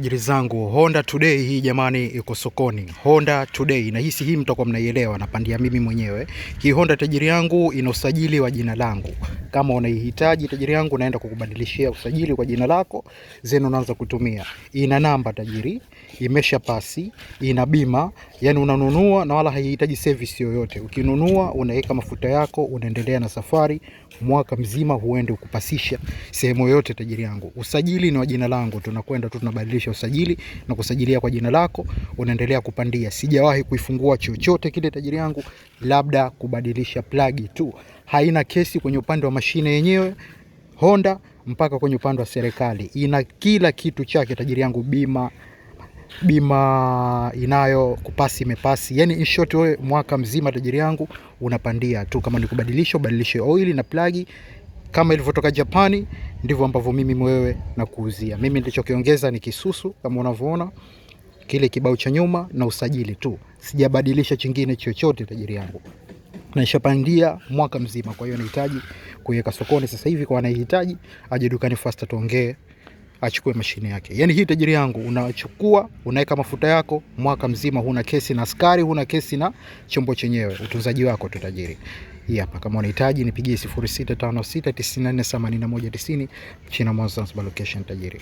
Tajiri zangu, Honda Today hii jamani iko sokoni. Honda Today, na hii mtakuwa mnaielewa, napandia mimi mwenyewe. Hii Honda tajiri yangu ina usajili wa jina langu. Kama unaihitaji tajiri yangu, naenda kukubadilishia usajili kwa jina lako, zenu unaanza kutumia. Ina namba tajiri, imesha pasi, ina bima, yani unanunua na wala haihitaji service yoyote. Ukinunua unaweka mafuta yako, unaendelea na safari mwaka mzima, huende ukupasisha sehemu yote tajiri yangu. Usajili ni wa jina langu, tunakwenda tu tunabadilisha usajili na kusajilia kwa jina lako, unaendelea kupandia. Sijawahi kuifungua chochote kile tajiri yangu, labda kubadilisha plagi tu. Haina kesi kwenye upande wa mashine yenyewe Honda mpaka kwenye upande wa serikali. Ina kila kitu chake tajiri yangu, bima inayo, kupasi imepasi. Yani in short wewe mwaka mzima tajiri yangu unapandia tu. Kama ni kubadilisha, ubadilishe oili na plagi kama ilivyotoka Japani, ndivyo ambavyo mimi mwewe na kuuzia. Mimi nilichokiongeza ni kisusu kama unavyoona, kile kibao cha nyuma na usajili tu. Sijabadilisha chingine chochote tajiri yangu. Na nishapandia mwaka mzima, kwa hiyo nahitaji kuiweka sokoni sasa hivi. Kwa anayehitaji aje dukani Fasta tuongee, achukue mashine yake. Yani hii tajiri yangu unachukua, unaweka mafuta yako mwaka mzima, huna kesi na askari, huna kesi na chombo chenyewe, utunzaji wako tu tajiri. Hii hapa, kama unahitaji nipigie 0656948190 China Mwanza Zanzibar location tajiri.